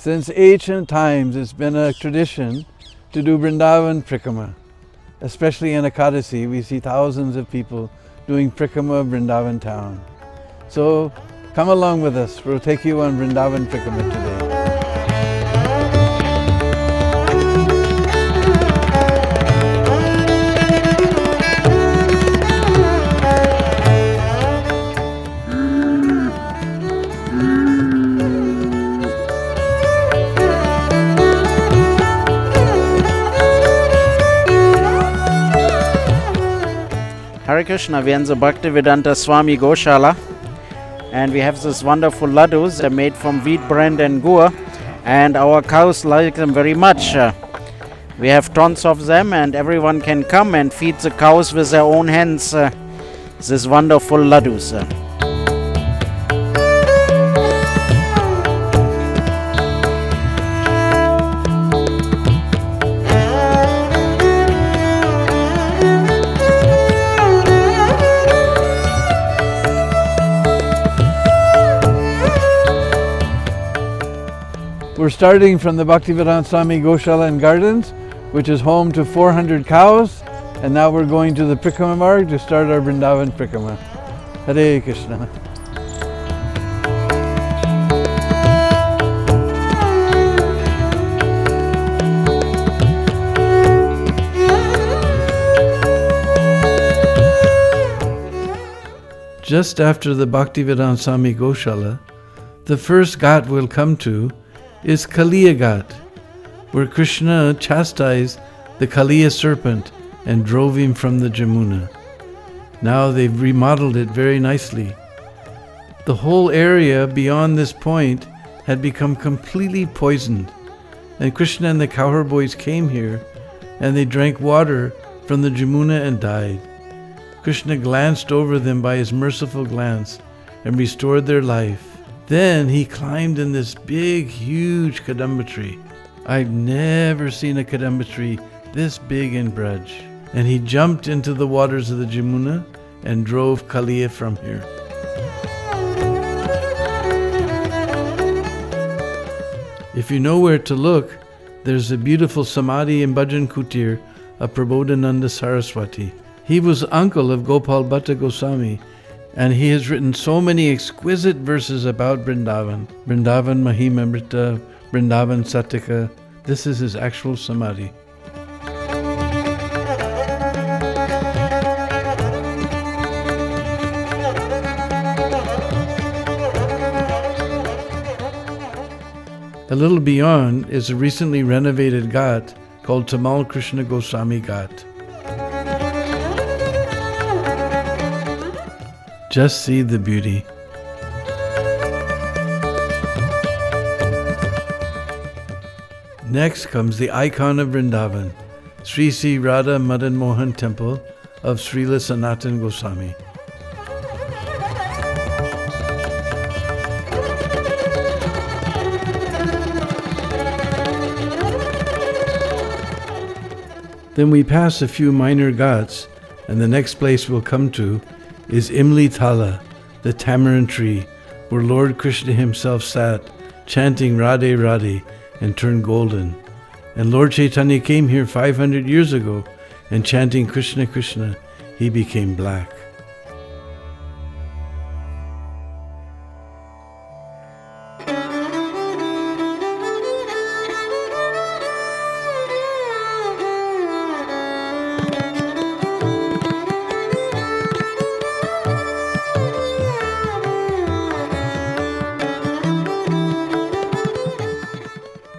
Since ancient times, it's been a tradition to do Vrindavan Parikrama. Especially in Ekadashi, we see thousands of people doing Parikrama of Vrindavan town. So come along with us. We'll take you on Vrindavan Parikrama today. Hare Krishna, we are in the Bhaktivedanta Swami Goshala and we have this wonderful Ladoos. They're made from wheat, bran and gur, and our cows like them very much. We have tons of them and everyone can come and feed the cows with their own hands this wonderful Ladoos. We're starting from the Bhaktivedanta Swami Goshala and Gardens, which is home to 400 cows, and now we're going to the Parikrama Marg to start our Vrindavan Parikrama. Hare Krishna. Just after the Bhaktivedanta Swami Goshala, the first ghat we'll come to is Kaliagat, where Krishna chastised the Kaliya serpent and drove him from the Jamuna. Now they've remodeled it very nicely. The whole area beyond this point had become completely poisoned, and Krishna and the cowherd boys came here and they drank water from the Jamuna and died. Krishna glanced over them by his merciful glance and restored their life. Then he climbed in this big, huge kadamba tree. I've never seen a kadamba tree this big in Braj. And he jumped into the waters of the Jamuna and drove Kaliya from here. If you know where to look, there's a beautiful Samadhi in Bhajan Kutir of Prabodhananda Saraswati. He was uncle of Gopal Bhatta Goswami, and he has written so many exquisite verses about Vrindavan. Vrindavan Mahimamrita, Vrindavan Satika. This is his actual Samadhi. A little beyond is a recently renovated ghat called Tamal Krishna Goswami Ghat. Just see the beauty. Next comes the icon of Vrindavan, Sri Sri Radha Madan Mohan Temple of Srila Sanatan Goswami. Then we pass a few minor ghats, and the next place we'll come to is Imli Tala, the tamarind tree, where Lord Krishna himself sat, chanting Radhe Radhe, and turned golden. And Lord Chaitanya came here 500 years ago, and chanting Krishna Krishna, he became black.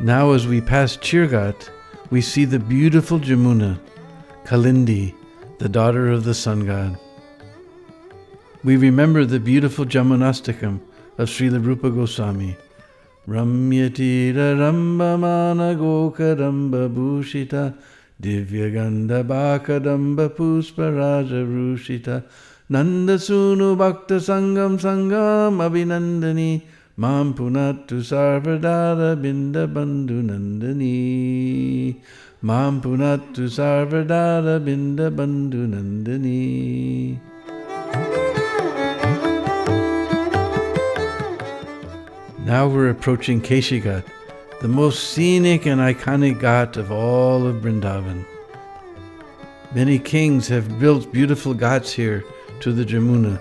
Now as we pass Chirgat, we see the beautiful Jamuna, Kalindi, the daughter of the sun god. We remember the beautiful Jamunastakam of Srila Rupa Goswami. Ramyatira Rambamana Gokaramba Bhushita Divyaganda Bakadamba Pusparaja Rushita Nandasunu Bhakta Sangam Sangam Abhinandani Mam Punattu Sarvadara Binda Bandhu Nandani. Mam Punattu Sarvadara Binda Bandhu Nandani. Now we're approaching Keshigat, the most scenic and iconic ghat of all of Vrindavan. Many kings have built beautiful ghats here to the Jamuna.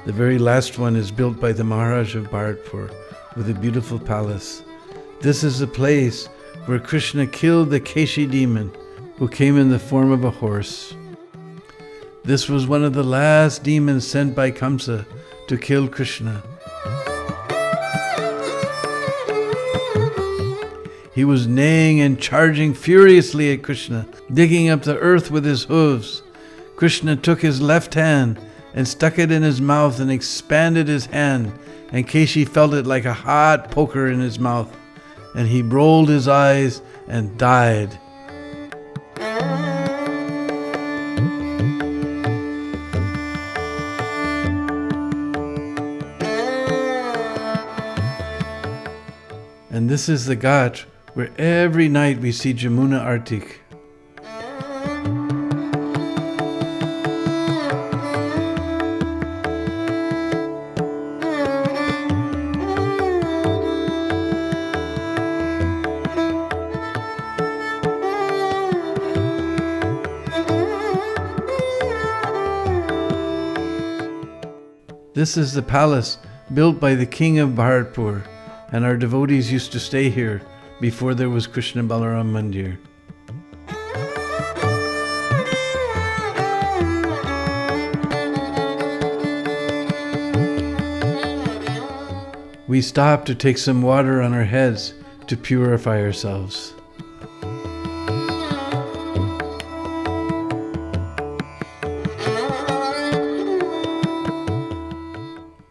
The very last one is built by the Maharaj of Bharatpur with a beautiful palace. This is the place where Krishna killed the Keshi demon who came in the form of a horse. This was one of the last demons sent by Kamsa to kill Krishna. He was neighing and charging furiously at Krishna, digging up the earth with his hooves. Krishna took his left hand and stuck it in his mouth and expanded his hand, and Keshi felt it like a hot poker in his mouth, and he rolled his eyes and died. And this is the ghat where every night we see Jamuna Arctic. This is the palace built by the king of Bharatpur, and our devotees used to stay here before there was Krishna Balaram Mandir. We stop to take some water on our heads to purify ourselves.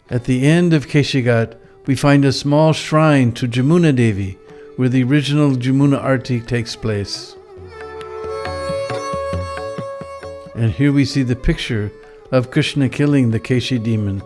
At the end of Kaliagat, we find a small shrine to Jamuna Devi, where the original Jamuna Arctic takes place. And here we see the picture of Krishna killing the Keshi demon.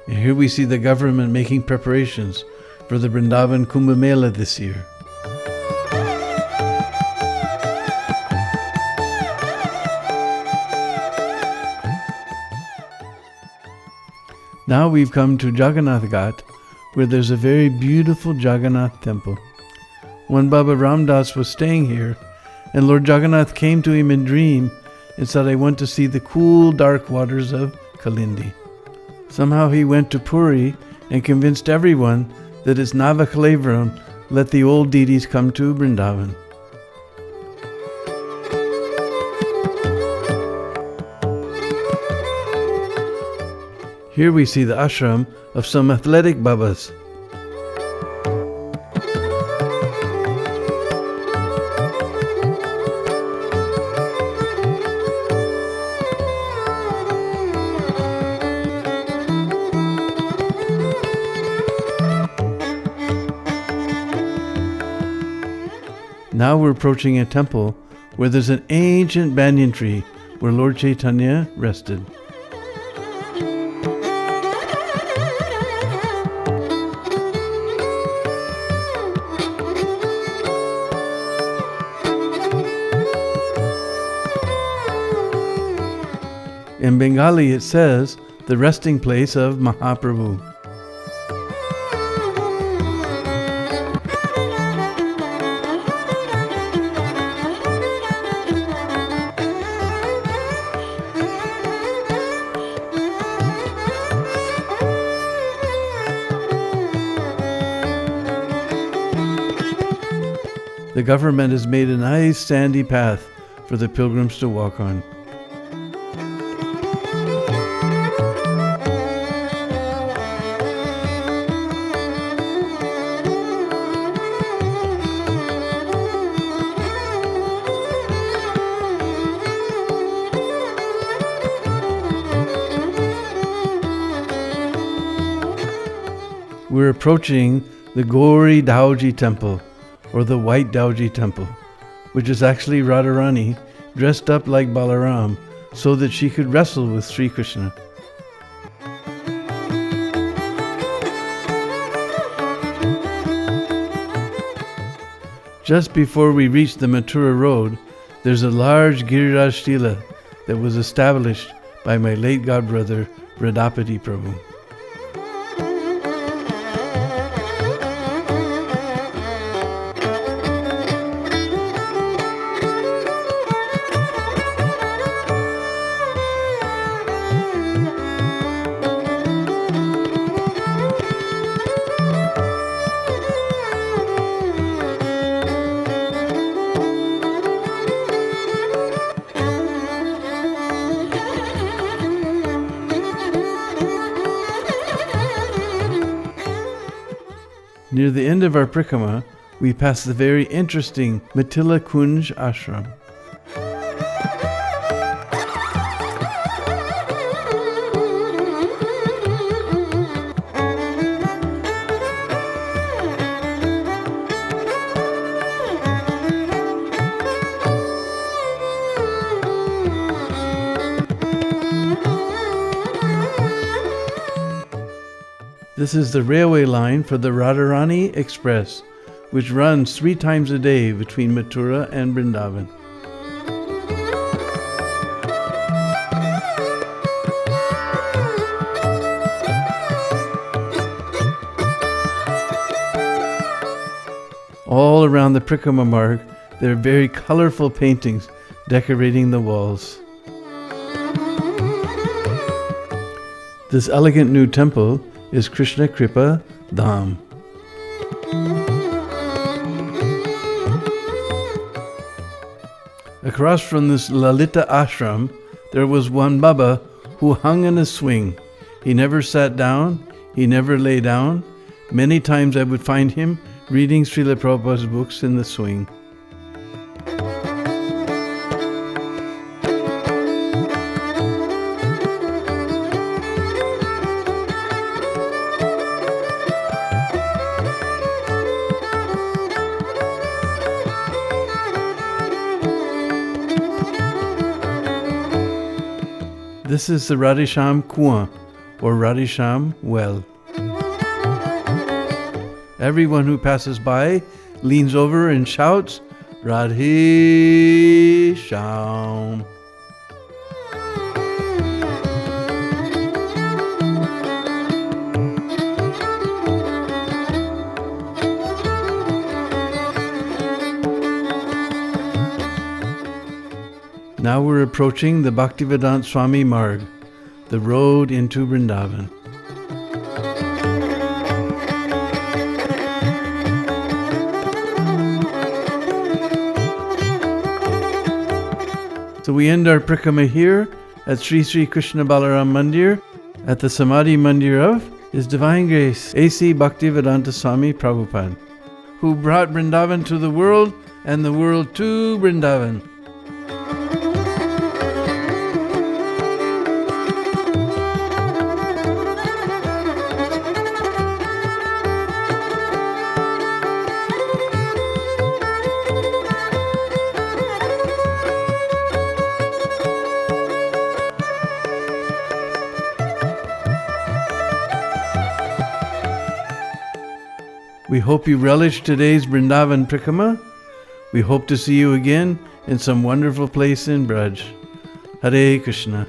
Here we see the government making preparations for the Vrindavan Kumbh Mela this year. Now we've come to Jagannath Ghat, where there's a very beautiful Jagannath temple. One Baba Ramdas was staying here, and Lord Jagannath came to him in dream and said, "I want to see the cool, dark waters of Kalindi." Somehow he went to Puri and convinced everyone that it's Navakalevaram, let the old deities come to Vrindavan. Here we see the ashram of some athletic babas. Now we're approaching a temple where there's an ancient banyan tree where Lord Chaitanya rested. In Bengali it says, the resting place of Mahaprabhu. The government has made a nice sandy path for the pilgrims to walk on. We're approaching the Gauri Dauji Temple, or the White Dauji Temple, which is actually Radharani dressed up like Balaram so that she could wrestle with Sri Krishna. Just before we reach the Mathura road, there's a large Giriraj Tila that was established by my late godbrother, Vridapati Prabhu. Near the end of our Parikrama, we pass the very interesting Mithila Kunj ashram. This is the railway line for the Radharani Express, which runs 3 times a day between Mathura and Vrindavan. All around the Parikrama marg, there are very colorful paintings decorating the walls. This elegant new temple is Krishna Kripa Dham. Across from this Lalita ashram, there was one Baba who hung in a swing. He never sat down, he never lay down. Many times I would find him reading Srila Prabhupada's books in the swing. This is the Radhesham Kuan, or Radhesham well. Everyone who passes by leans over and shouts, Radhesham. Now we're approaching the Bhaktivedanta Swami Marg, the road into Vrindavan. So we end our Parikrama here at Sri Sri Krishna Balaram Mandir, at the Samadhi Mandir of His Divine Grace A.C. Bhaktivedanta Swami Prabhupada, who brought Vrindavan to the world and the world to Vrindavan. We hope you relish today's Vrindavan Parikrama. We hope to see you again in some wonderful place in Braj. Hare Krishna.